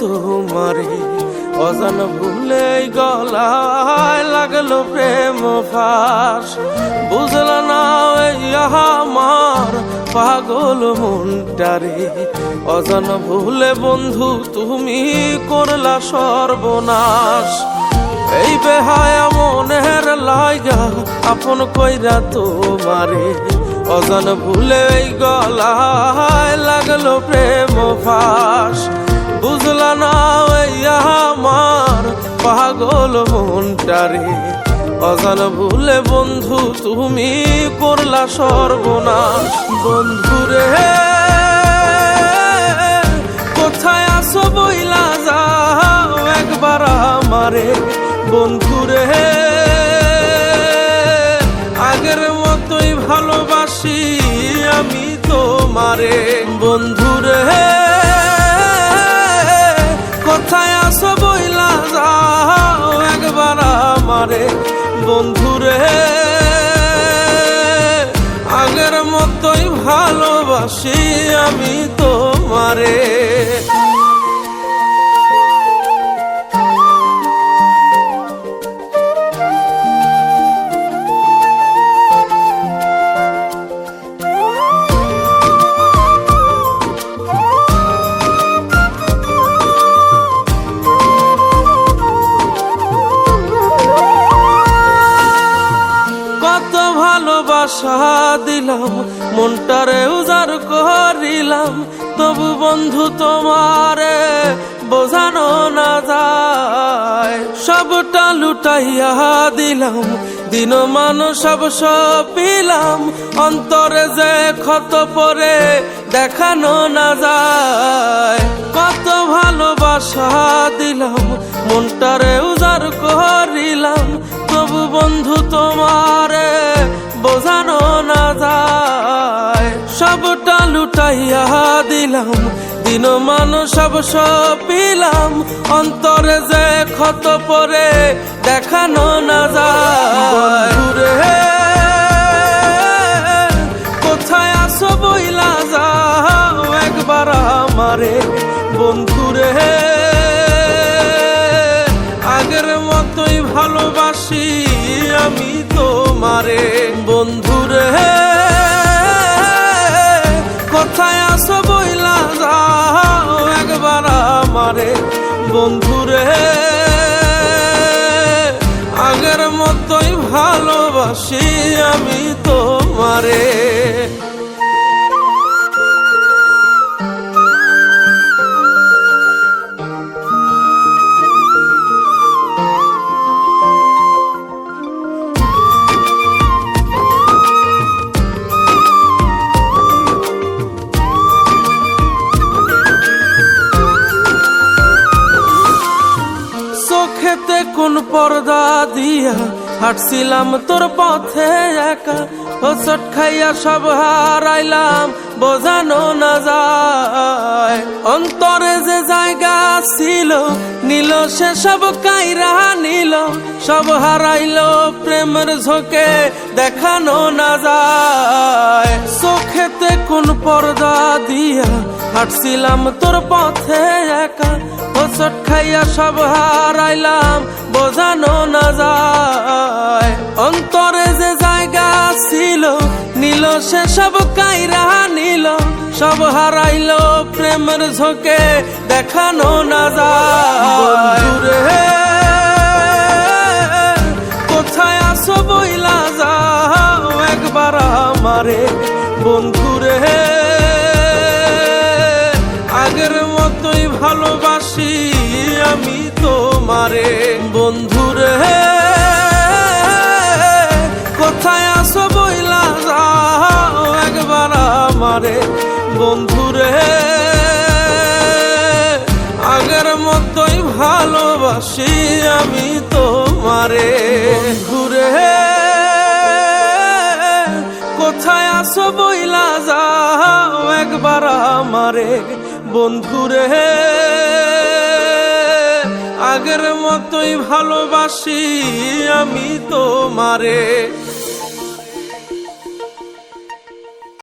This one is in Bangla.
তোমারে অজান ভুলে গলায় লাগলো প্রেম ফাঁস। বুঝল না এই আমার পাগল মনটারে অজান ভুলে বন্ধু তুমি করলা সর্বনাশ। এই বেহায়া মনের লাইগা আপন কইরা তোমারে অজান ভুলে এই গলায় লাগলো প্রেম ফাঁস। বুঝলা না এই আমার পাগল মনটারে অজান ভুলে বন্ধু তুমি করলা সর্বনাশ। বন্ধুরে কোথায় আসো বইলা যাও একবার আমারে। বন্ধুরে আগের মতোই ভালোবাসি আমি তোমারে। বন্ধুরে কোথায় আসো বইলা যাও একবার আমারে। বন্ধুরে আগের মতোই ভালোবাসি আমি তোমারে। ভালোবাসা দিলাম মনটারে উজাড় করিলাম, তবু বন্ধু তোমারে বোঝানো না যায়। সবটা লুটাইয়া দিলাম দিন মানুষ সব সপিলাম, অন্তরে যে ক্ষত পরে দেখানো না যায়। কত ভালোবাসা দিলাম মনটারে উজাড় করিলাম, তবু বন্ধু তোমারে বোঝানো না যায়। সবটা লুটাইয়া দিলাম দিন মানুষ সব সপিলাম, অন্তরে যে ক্ষত পরে দেখানো না যায়। কোথায় আসো বইলা যাও একবার আমারে। বন্ধুরে আগের মতোই ভালোবাসি আমি তোমারে। বন্ধুরে কোথায় আসো বইলা যাও একবার আমারে। বন্ধুরে আগের মতোই ভালোবাসি আমি তোমারে। চোখেতে কোন পর্দা দিয়া হাঁটছিলাম তোর পথে একা, হোঁচট খাইয়া সব হারাইলাম বোঝানো না যায়। অন্তরে যে জায়গা ছিল নিল সে সব কাইরা নিল, সব হারাইল প্রেমের ঝোঁকে দেখানো না যায়। চোখেতে কোন পর্দা দিয়া হাঁটছিলাম তোর পথে একা, হোঁচট খাইয়া সব হারাইলাম বোঝানো না যায়। অন্তরে যে জায়গা ছিল নিল সে সব কাইরা নিল, সব হারাইল প্রেমের ঝোঁকে দেখানো না যায়। কোথায় আসো বইলা যাও একবার আমারে। বন্ধুরে আগের মতোই ভালোবাসি আমি তোমারে। বন্ধুরে কোথায় আসো বইলা যাও একবার আমারে। বন্ধুরে আগের মতোই ভালোবাসি আমি তোমারে। বন্ধুরে কোথায় আসো বইলা যাও একবার আমারে। বন্ধুরে আগের মতোই ভালোবাসি আমি তোমারে।